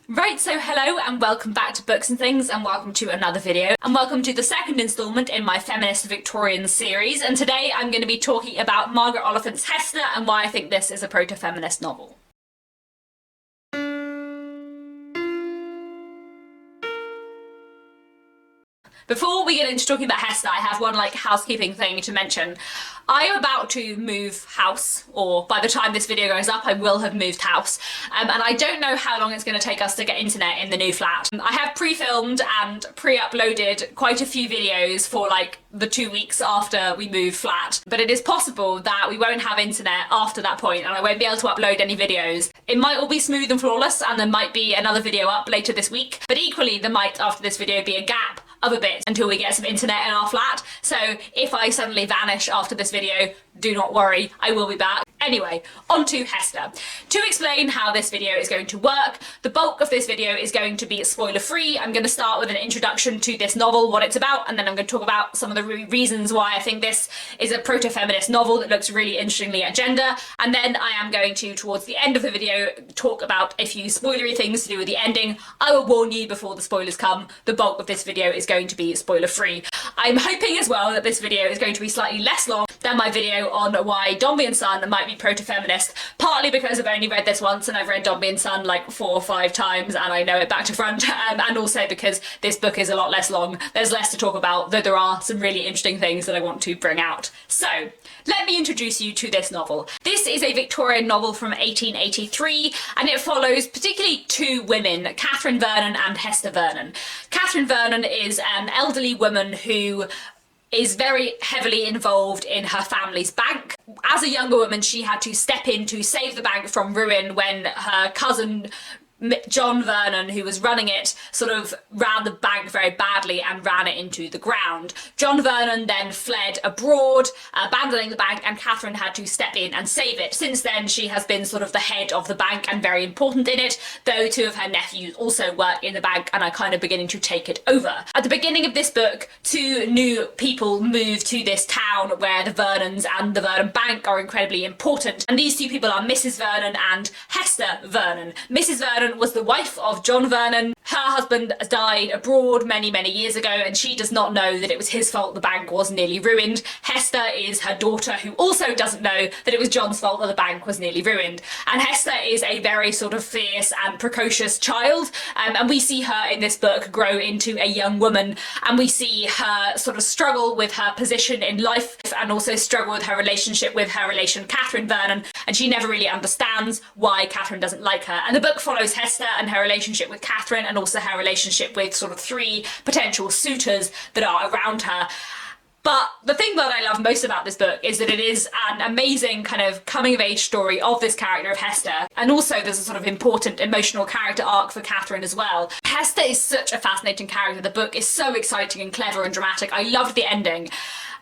Right, so hello and welcome back to Books and Things, and welcome to another video, and welcome to the second instalment in my Feminist Victorians series. And today I'm going to be talking about Margaret Oliphant's Hester and why I think this is a proto-feminist novel. Before we get into talking about Hester, I have one housekeeping thing to mention. I am about to move house, or by the time this video goes up I will have moved house, and I don't know how long it's going to take us to get internet in the new flat. I have pre-filmed and pre-uploaded quite a few videos for the 2 weeks after we move flat, but it is possible that we won't have internet after that point and I won't be able to upload any videos. It might all be smooth and flawless and there might be another video up later this week, but equally there might after this video be a gap of a bit until we get some internet in our flat. So if I suddenly vanish after this video, do not worry, I will be back. Anyway, on to Hester. To explain how this video is going to work, the bulk of this video is going to be spoiler free. I'm going to start with an introduction to this novel, what it's about, and then I'm going to talk about some of the reasons why I think this is a proto-feminist novel that looks really interestingly at gender. And then I am going to, towards the end of the video, talk about a few spoilery things to do with the ending. I will warn you before the spoilers come, the bulk of this video is going to be spoiler free. I'm hoping as well that this video is going to be slightly less long than my video on why Dombey and Son might be proto-feminist, partly because I've only read this once and I've read Dombey and Son like 4 or 5 times and I know it back to front, and also because this book is a lot less long. There's less to talk about, though there are some really interesting things that I want to bring out. So, let me introduce you to this novel. This is a Victorian novel from 1883 and it follows particularly 2 women, Catherine Vernon and Hester Vernon. Catherine Vernon is an elderly woman who is very heavily involved in her family's bank. As a younger woman, she had to step in to save the bank from ruin when her cousin John Vernon, who was running it, sort of ran the bank very badly and ran it into the ground. John Vernon then fled abroad, abandoning the bank, and Catherine had to step in and save it. Since then, she has been sort of the head of the bank and very important in it, though 2 of her nephews also work in the bank and are kind of beginning to take it over. At the beginning of this book, 2 new people move to this town where the Vernons and the Vernon Bank are incredibly important, and these 2 people are Mrs. Vernon and Hester Vernon. Mrs. Vernon was the wife of John Vernon. Her husband died abroad many years ago and she does not know that it was his fault the bank was nearly ruined. Hester is her daughter, who also doesn't know that it was John's fault that the bank was nearly ruined. And Hester is a very sort of fierce and precocious child, and we see her in this book grow into a young woman, and we see her sort of struggle with her position in life and also struggle with her relationship with her relation Catherine Vernon, and she never really understands why Catherine doesn't like her. And the book follows Hester and her relationship with Catherine and also her relationship with sort of 3 potential suitors that are around her. But the thing that I love most about this book is that it is an amazing kind of coming-of-age story of this character of Hester, and also there's a sort of important emotional character arc for Catherine as well. Hester is such a fascinating character. The book is so exciting and clever and dramatic. I loved the ending.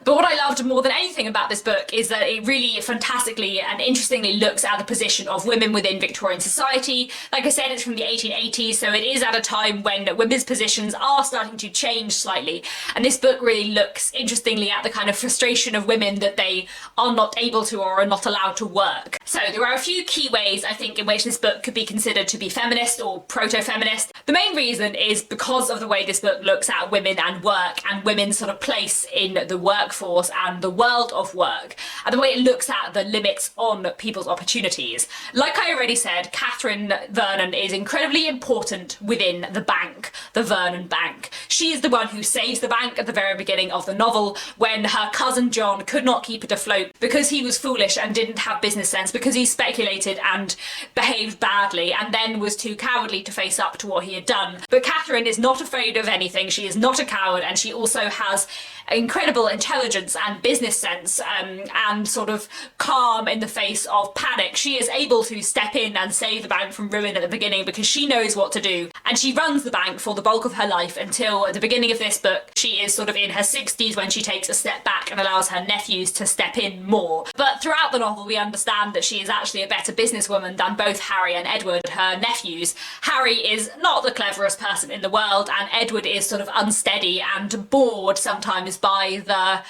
But what I loved more than anything about this book is that it really fantastically and interestingly looks at the position of women within Victorian society. Like I said, it's from the 1880s, so it is at a time when women's positions are starting to change slightly. And this book really looks interestingly at the kind of frustration of women that they are not able to or are not allowed to work. So there are a few key ways, I think, in which this book could be considered to be feminist or proto-feminist. The main reason is because of the way this book looks at women and work and women's sort of place in the workforce and the world of work, and the way it looks at the limits on people's opportunities. Like I already said, Catherine Vernon is incredibly important within the bank, the Vernon Bank. She is the one who saves the bank at the very beginning of the novel when her cousin John could not keep it afloat because he was foolish and didn't have business sense, because he speculated and behaved badly and then was too cowardly to face up to what he had done. But Catherine is not afraid of anything. She is not a coward, and she also has incredible intelligence and business sense, and sort of calm in the face of panic. She is able to step in and save the bank from ruin at the beginning because she knows what to do, and she runs the bank for the bulk of her life until at the beginning of this book. She is sort of in her 60s when she takes a step back and allows her nephews to step in more. But throughout the novel we understand that she is actually a better businesswoman than both Harry and Edward, her nephews. Harry is not the cleverest person in the world, and Edward is sort of unsteady and bored sometimes by the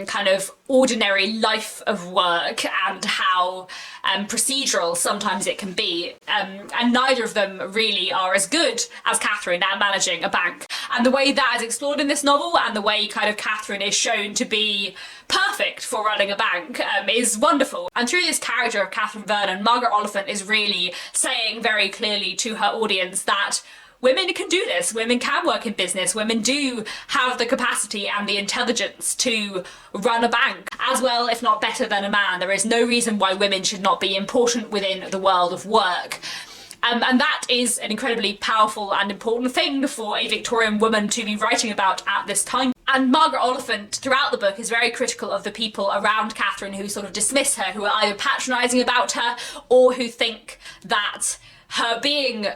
kind of ordinary life of work and how procedural sometimes it can be. And neither of them really are as good as Catherine at managing a bank. And the way that is explored in this novel, and the way kind of Catherine is shown to be perfect for running a bank, is wonderful. And through this character of Catherine Vernon, Margaret Oliphant is really saying very clearly to her audience that women can do this, women can work in business, women do have the capacity and the intelligence to run a bank as well, if not better than a man. There is no reason why women should not be important within the world of work. And that is an incredibly powerful and important thing for a Victorian woman to be writing about at this time. And Margaret Oliphant, throughout the book, is very critical of the people around Catherine who sort of dismiss her, who are either patronising about her or who think that her being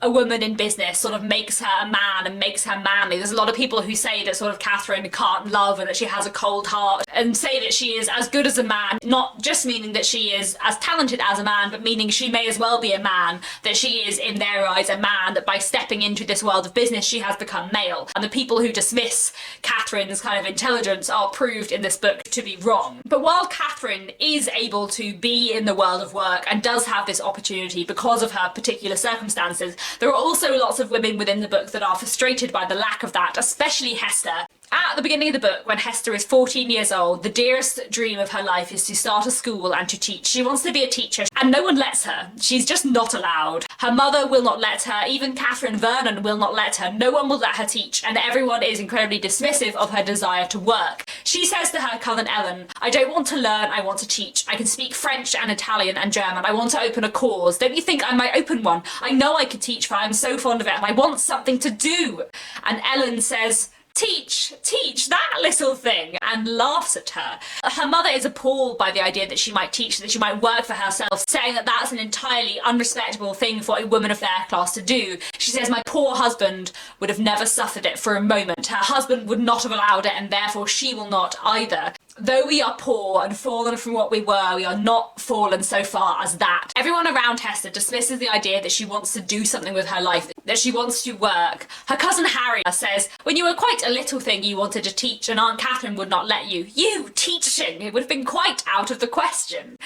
a woman in business sort of makes her a man and makes her manly. There's a lot of people who say that sort of Catherine can't love and that she has a cold heart, and say that she is as good as a man, not just meaning that she is as talented as a man, but meaning she may as well be a man, that she is in their eyes a man, that by stepping into this world of business she has become male. And the people who dismiss Catherine's kind of intelligence are proved in this book to be wrong. But while Catherine is able to be in the world of work and does have this opportunity because of her particular circumstances, there are also lots of women within the book that are frustrated by the lack of that, especially Hester. At the beginning of the book, when Hester is 14 years old, the dearest dream of her life is to start a school and to teach. She wants to be a teacher, and no one lets her. She's just not allowed. Her mother will not let her, even Catherine Vernon will not let her. No one will let her teach, and everyone is incredibly dismissive of her desire to work. She says to her cousin Ellen, "I don't want to learn, I want to teach. I can speak French and Italian and German. I want to open a cause. Don't you think I might open one? I know I could teach, for I'm so fond of it, and I want something to do." And Ellen says, teach that little thing, and laughs at her. Her mother is appalled by the idea that she might teach, that she might work for herself, saying that that's an entirely unrespectable thing for a woman of their class to do. She says, "My poor husband would have never suffered it for a moment. Her husband would not have allowed it, and therefore she will not either. Though we are poor and fallen from what we were, we are not fallen so far as that." Everyone around Hester dismisses the idea that she wants to do something with her life, that she wants to work. Her cousin Harry says, "When you were quite a little thing you wanted to teach, and Aunt Catherine would not let you. You teaching! It would have been quite out of the question."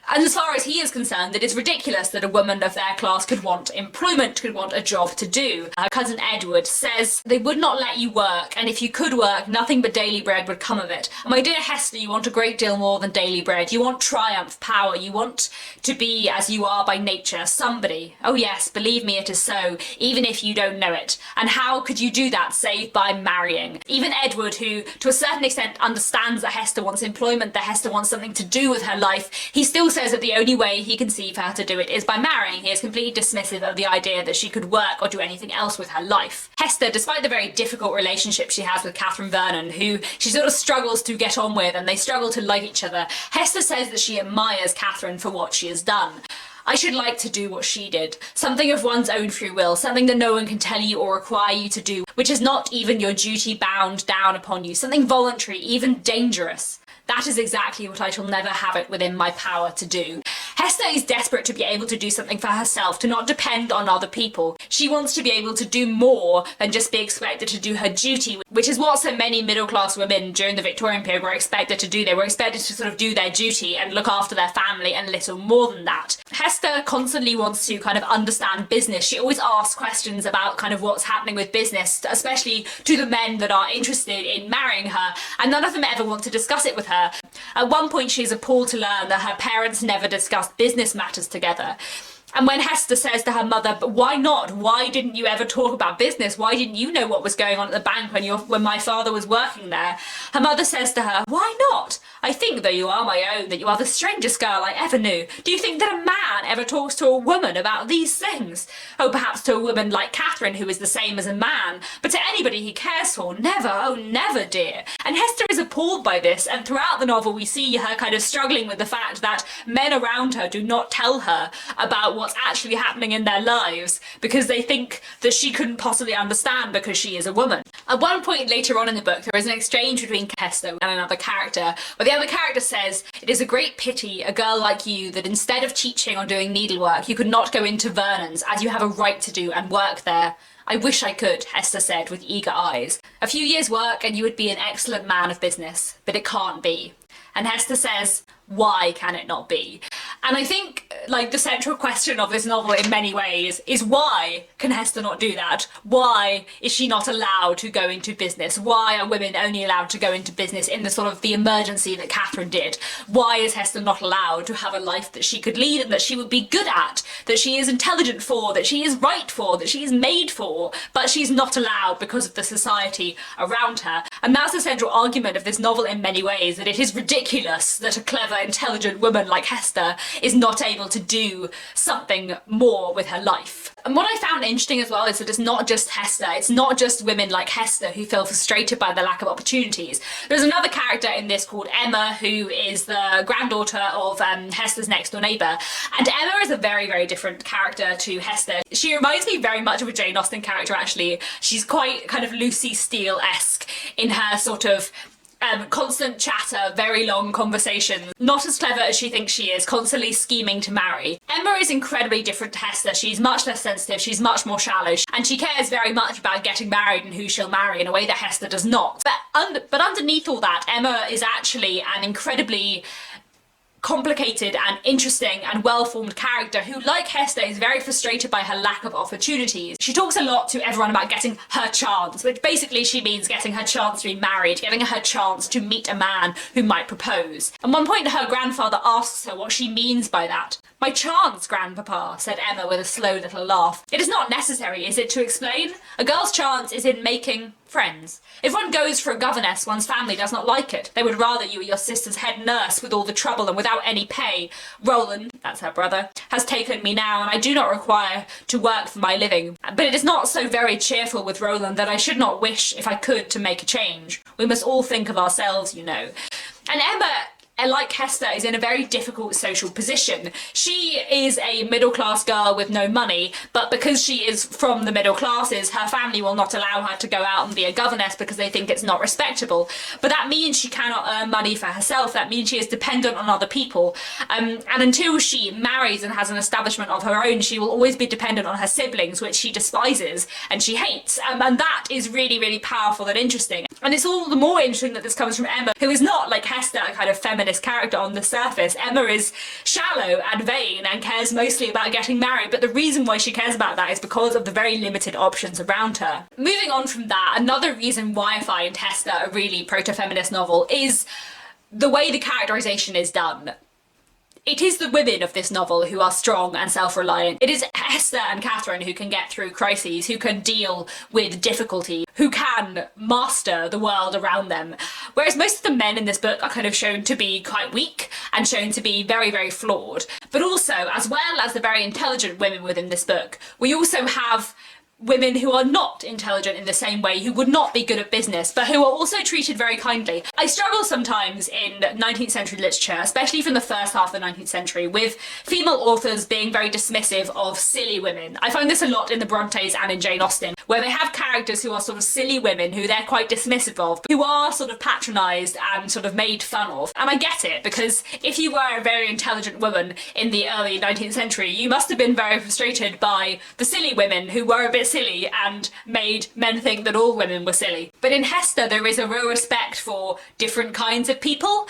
And as far as he is concerned, it is ridiculous that a woman of their class could want employment, could want a job to do. Her cousin Edward says, "They would not let you work, and if you could work, nothing but daily bread would come of it. My dear Hester, you want a great deal more than daily bread. You want triumph, power. You want to be, as you are by nature, somebody. Oh yes, believe me, it is so, even if you don't know it. And how could you do that save by marrying?" Even Edward, who to a certain extent understands that Hester wants employment, that Hester wants something to do with her life, he still says that the only way he can see for her to do it is by marrying. He is completely dismissive of the idea that she could work or do anything else with her life. Hester, despite the very difficult relationship she has with Catherine Vernon, who she sort of struggles to get on with and they struggle to like each other, Hester says that she admires Catherine for what she has done. "I should like to do what she did. Something of one's own free will, something that no one can tell you or require you to do, which is not even your duty bound down upon you, something voluntary, even dangerous. That is exactly what I shall never have it within my power to do." Hester is desperate to be able to do something for herself, to not depend on other people. She wants to be able to do more than just be expected to do her duty, which is what so many middle-class women during the Victorian period were expected to do. They were expected to sort of do their duty and look after their family and little more than that. Hester constantly wants to kind of understand business. She always asks questions about kind of what's happening with business, especially to the men that are interested in marrying her, and none of them ever want to discuss it with her. At one point she is appalled to learn that her parents never discussed business matters together. And when Hester says to her mother, "But why not? Why didn't you ever talk about business? Why didn't you know what was going on at the bank when my father was working there?" Her mother says to her, "Why not? I think, though you are my own, that you are the strangest girl I ever knew. Do you think that a man ever talks to a woman about these things? Oh, perhaps to a woman like Catherine, who is the same as a man, but to anybody he cares for, never, oh never, dear." And Hester is appalled by this, and throughout the novel we see her kind of struggling with the fact that men around her do not tell her about what's actually happening in their lives because they think that she couldn't possibly understand because she is a woman. At one point later on in the book there is an exchange between Hester and another character where the other character says, "It is a great pity, a girl like you, that instead of teaching or doing needlework you could not go into Vernon's, as you have a right to do, and work there." "I wish I could," Hester said with eager eyes. "A few years' work and you would be an excellent man of business, but it can't be. And Hester says, why can it not be? And I think like the central question of this novel in many ways is, why can Hester not do that? Why is she not allowed to go into business? Why are women only allowed to go into business in the sort of the emergency that Catherine did? Why is Hester not allowed to have a life that she could lead and that she would be good at, that she is intelligent for, that she is right for, that she is made for, but she's not allowed because of the society around her? And that's the central argument of this novel in many ways, that it is ridiculous that a clever, intelligent woman like Hester is not able to do something more with her life. And what I found interesting as well is that it's not just Hester, it's not just women like Hester who feel frustrated by the lack of opportunities. There's another character in this called Emma, who is the granddaughter of Hester's next door neighbour. And Emma is a very, very different character to Hester. She reminds me very much of a Jane Austen character, actually. She's quite kind of Lucy Steele-esque in her sort of constant chatter, very long conversations, not as clever as she thinks she is, constantly scheming to marry. Emma is incredibly different to Hester. She's much less sensitive, she's much more shallow, and she cares very much about getting married and who she'll marry in a way that Hester does not. But underneath all that, Emma is actually an incredibly complicated and interesting and well-formed character who, like Hester, is very frustrated by her lack of opportunities. She talks a lot to everyone about getting her chance, which basically she means getting her chance to be married, getting her chance to meet a man who might propose. At one point her grandfather asks her what she means by that. "My chance, grandpapa," said Emma with a slow little laugh. "It is not necessary, is it, to explain? A girl's chance is in making friends. If one goes for a governess, one's family does not like it. They would rather you were your sister's head nurse with all the trouble and without any pay. Roland," that's her brother, "has taken me now, and I do not require to work for my living. But it is not so very cheerful with Roland that I should not wish, if I could, to make a change. We must all think of ourselves, you know." And Emma, like Hester, is in a very difficult social position. She is a middle-class girl with no money, but because she is from the middle classes, her family will not allow her to go out and be a governess because they think it's not respectable. But that means she cannot earn money for herself. That means she is dependent on other people. And until she marries and has an establishment of her own, she will always be dependent on her siblings, which she despises and she hates. And that is really, really powerful and interesting. And it's all the more interesting that this comes from Emma, who is not, like Hester, a kind of feminist character on the surface. Emma is shallow and vain and cares mostly about getting married, but the reason why she cares about that is because of the very limited options around her. Moving on from that, another reason why I find Hester a really proto-feminist novel is the way the characterization is done. It is the women of this novel who are strong and self-reliant. It is Hester and Catherine who can get through crises, who can deal with difficulty, who can master the world around them. Whereas most of the men in this book are kind of shown to be quite weak and shown to be very, very flawed. But also, as well as the very intelligent women within this book, we also have women who are not intelligent in the same way, who would not be good at business, but who are also treated very kindly. I struggle sometimes in 19th century literature, especially from the first half of the 19th century, with female authors being very dismissive of silly women. I find this a lot in the Brontes and in Jane Austen, where they have characters who are sort of silly women who they're quite dismissive of, who are sort of patronised and sort of made fun of. And I get it, because if you were a very intelligent woman in the early 19th century, you must have been very frustrated by the silly women who were a bit silly and made men think that all women were silly. But in Hester there is a real respect for different kinds of people.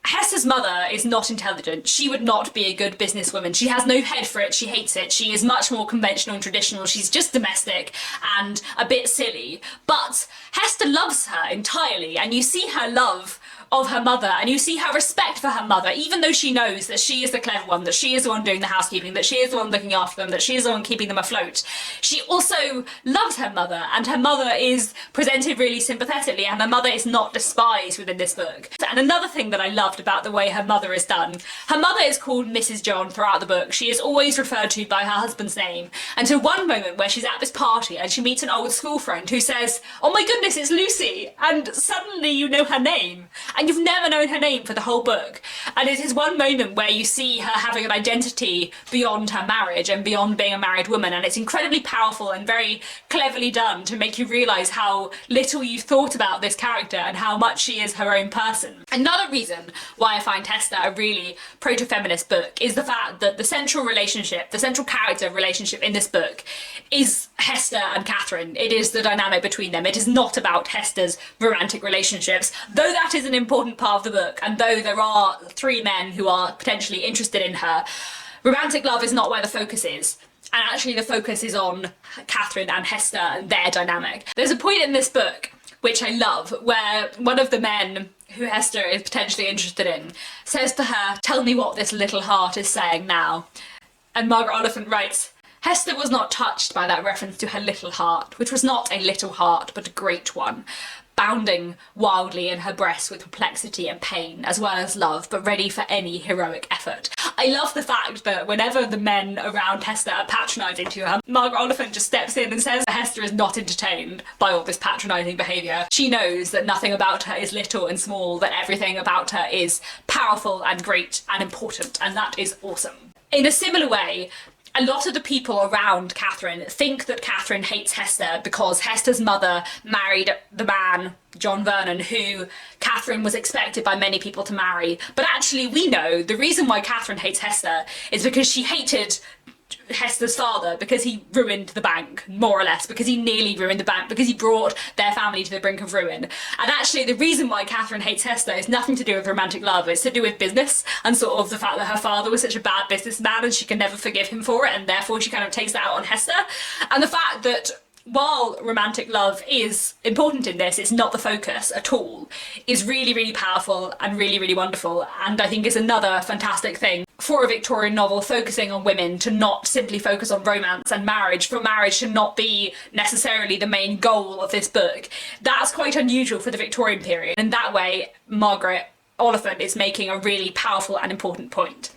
Hester's mother is not intelligent. She would not be a good businesswoman. She has no head for it. She hates it. She is much more conventional and traditional. She's just domestic and a bit silly. But Hester loves her entirely, and you see her love of her mother, and you see her respect for her mother, even though she knows that she is the clever one, that she is the one doing the housekeeping, that she is the one looking after them, that she is the one keeping them afloat. She also loves her mother, and her mother is presented really sympathetically, and her mother is not despised within this book. And another thing that I loved about the way her mother is done, her mother is called Mrs. John throughout the book. She is always referred to by her husband's name, until one moment where she's at this party and she meets an old school friend who says, "Oh my goodness, it's Lucy," and suddenly you know her name. And you've never known her name for the whole book. And it is one moment where you see her having an identity beyond her marriage and beyond being a married woman, and it's incredibly powerful and very cleverly done to make you realise how little you've thought about this character and how much she is her own person. Another reason why I find Hester a really proto-feminist book is the fact that the central relationship, the central character relationship in this book is Hester and Catherine. It is the dynamic between them. It is not about Hester's romantic relationships, though that is an important part of the book, and though there are 3 men who are potentially interested in her, romantic love is not where the focus is. And actually the focus is on Catherine and Hester and their dynamic. There's a point in this book, which I love, where one of the men who Hester is potentially interested in says to her, "Tell me what this little heart is saying now." And Margaret Oliphant writes, "Hester was not touched by that reference to her little heart, which was not a little heart, but a great one, bounding wildly in her breast with perplexity and pain, as well as love, but ready for any heroic effort." I love the fact that whenever the men around Hester are patronising to her, Margaret Oliphant just steps in and says that Hester is not entertained by all this patronising behaviour. She knows that nothing about her is little and small, that everything about her is powerful and great and important, and that is awesome. In a similar way, a lot of the people around Catherine think that Catherine hates Hester because Hester's mother married the man, John Vernon, who Catherine was expected by many people to marry. But actually we know the reason why Catherine hates Hester is because she hated Hester's father, because he ruined the bank, more or less, because he nearly ruined the bank, because he brought their family to the brink of ruin. And actually the reason why Catherine hates Hester is nothing to do with romantic love, it's to do with business and sort of the fact that her father was such a bad businessman and she can never forgive him for it, and therefore she kind of takes that out on Hester. And the fact that while romantic love is important in this, it's not the focus at all, is really, really powerful and really, really wonderful, and I think is another fantastic thing for a Victorian novel focusing on women, to not simply focus on romance and marriage, for marriage to not be necessarily the main goal of this book. That's quite unusual for the Victorian period, and that way Margaret Oliphant is making a really powerful and important point.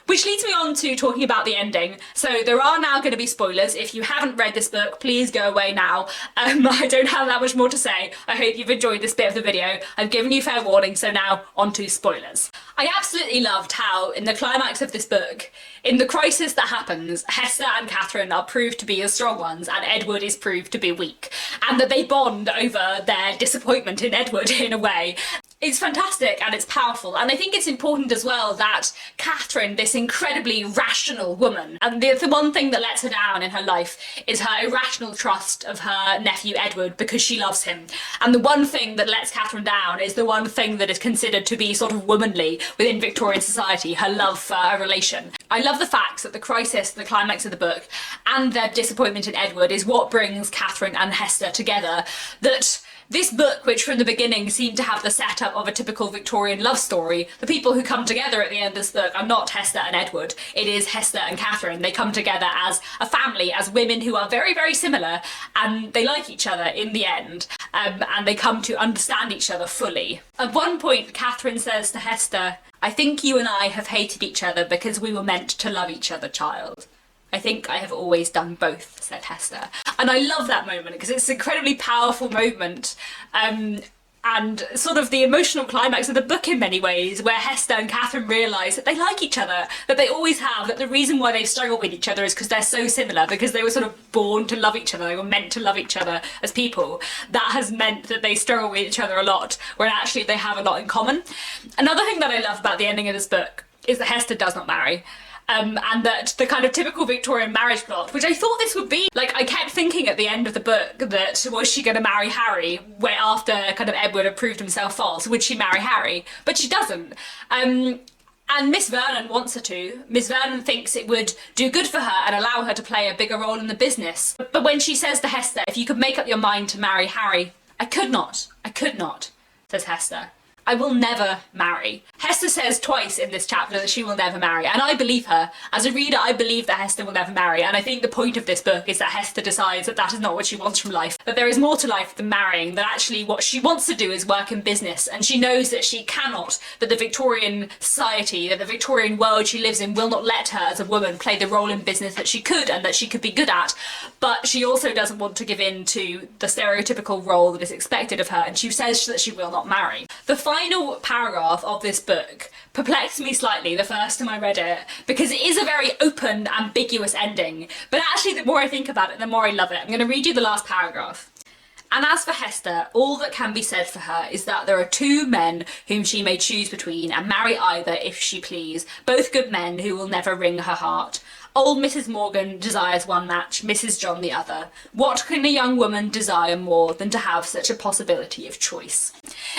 Which leads me on to talking about the ending. So there are now going to be spoilers. If you haven't read this book, please go away now. I don't have that much more to say. I hope you've enjoyed this bit of the video. I've given you fair warning, so now on to spoilers. I absolutely loved how, in the climax of this book, in the crisis that happens, Hester and Catherine are proved to be the strong ones and Edward is proved to be weak. And that they bond over their disappointment in Edward in a way. It's fantastic and it's powerful, and I think it's important as well that Catherine, this incredibly rational woman, and the one thing that lets her down in her life is her irrational trust of her nephew Edward because she loves him. And the one thing that lets Catherine down is the one thing that is considered to be sort of womanly within Victorian society, her love for a relation. I love the fact that the crisis, the climax of the book, and their disappointment in Edward is what brings Catherine and Hester together. That this book, which from the beginning seemed to have the setup of a typical Victorian love story, the people who come together at the end of this book are not Hester and Edward, it is Hester and Catherine. They come together as a family, as women who are very, very similar, and they like each other in the end, and they come to understand each other fully. At one point, Catherine says to Hester, "I think you and I have hated each other because we were meant to love each other, child." "I think I have always done both," said Hester. And I love that moment because it's an incredibly powerful moment, and sort of the emotional climax of the book in many ways, where Hester and Catherine realise that they like each other, that they always have, that the reason why they've struggled with each other is because they're so similar, because they were sort of born to love each other, they were meant to love each other as people. That has meant that they struggle with each other a lot, where actually they have a lot in common. Another thing that I love about the ending of this book is that Hester does not marry. And that the kind of typical Victorian marriage plot, which I thought this would be, like I kept thinking at the end of the book that was she going to marry Harry, where after kind of Edward had proved himself false, would she marry Harry? But she doesn't. And Miss Vernon wants her to. Miss Vernon thinks it would do good for her and allow her to play a bigger role in the business. But when she says to Hester, "If you could make up your mind to marry Harry," I could not, says Hester. "I will never marry." Hester says twice in this chapter that she will never marry, and I believe her. As a reader, I believe that Hester will never marry, and I think the point of this book is that Hester decides that that is not what she wants from life, that there is more to life than marrying, that actually what she wants to do is work in business, and she knows that she cannot, that the Victorian society, that the Victorian world she lives in will not let her as a woman play the role in business that she could and that she could be good at, but she also doesn't want to give in to the stereotypical role that is expected of her, and she says that she will not marry. The final paragraph of this book perplexed me slightly the first time I read it, because it is a very open, ambiguous ending, but actually the more I think about it, the more I love it. I'm going to read you the last paragraph. "And as for Hester, all that can be said for her is that there are 2 men whom she may choose between and marry either if she please, both good men who will never wring her heart. Old Mrs. Morgan desires one match, Mrs. John the other. What can a young woman desire more than to have such a possibility of choice?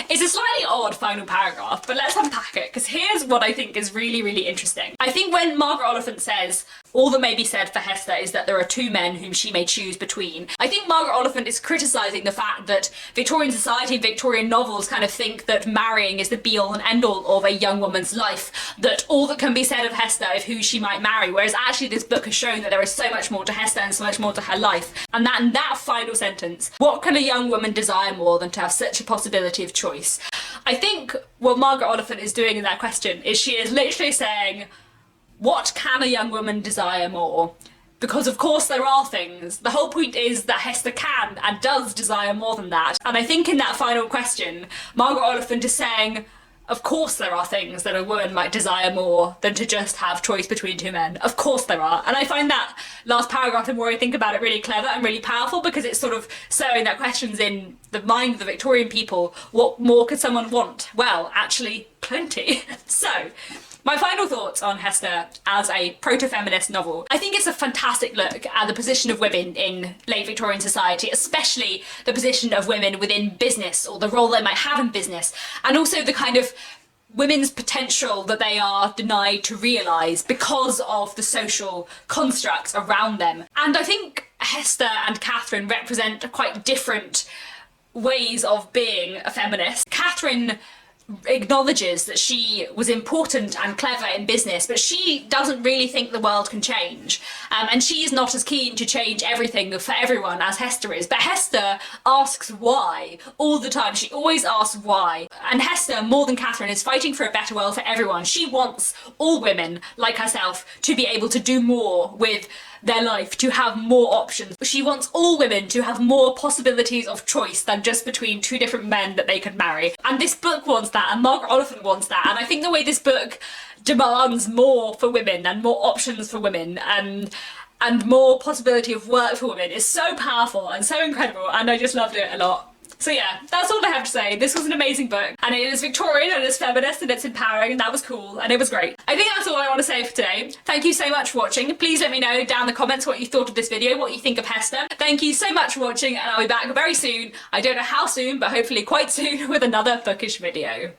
It's a slightly odd final paragraph, but let's unpack it, because here's what I think is really, really interesting. I think when Margaret Oliphant says, all that may be said for Hester is that there are two men whom she may choose between, I think Margaret Oliphant is criticising the fact that Victorian society and Victorian novels kind of think that marrying is the be-all and end-all of a young woman's life, that all that can be said of Hester is who she might marry, whereas actually this book has shown that there is so much more to Hester and so much more to her life. And that in that final sentence, what can a young woman desire more than to have such a possibility of choice? I think what Margaret Oliphant is doing in that question is she is literally saying, what can a young woman desire more? Because of course there are things. The whole point is that Hester can and does desire more than that. And I think in that final question, Margaret Oliphant is saying, of course there are things that a woman might desire more than to just have choice between two men. Of course there are. And I find that last paragraph, the more I think about it, really clever and really powerful, because it's sort of sowing that questions in the mind of the Victorian people. What more could someone want? Well, actually, plenty. So, my final thoughts on Hester as a proto-feminist novel. I think it's a fantastic look at the position of women in late Victorian society, especially the position of women within business, or the role they might have in business, and also the kind of women's potential that they are denied to realise because of the social constructs around them. And I think Hester and Catherine represent quite different ways of being a feminist. Catherine acknowledges that she was important and clever in business, but she doesn't really think the world can change. And she's not as keen to change everything for everyone as Hester is. But Hester asks why all the time. She always asks why. And Hester, more than Catherine, is fighting for a better world for everyone. She wants all women, like herself, to be able to do more with their life, to have more options. She wants all women to have more possibilities of choice than just between two different men that they could marry. And this book wants that, and Margaret Oliphant wants that. And I think the way this book demands more for women and more options for women and more possibility of work for women is so powerful and so incredible, and I just loved it a lot. So yeah, that's all I have to say. This was an amazing book, and it is Victorian and it's feminist and it's empowering, and that was cool and it was great. I think that's all I want to say for today. Thank you so much for watching. Please let me know down in the comments what you thought of this video, what you think of Hester. Thank you so much for watching, and I'll be back very soon. I don't know how soon, but hopefully quite soon with another bookish video.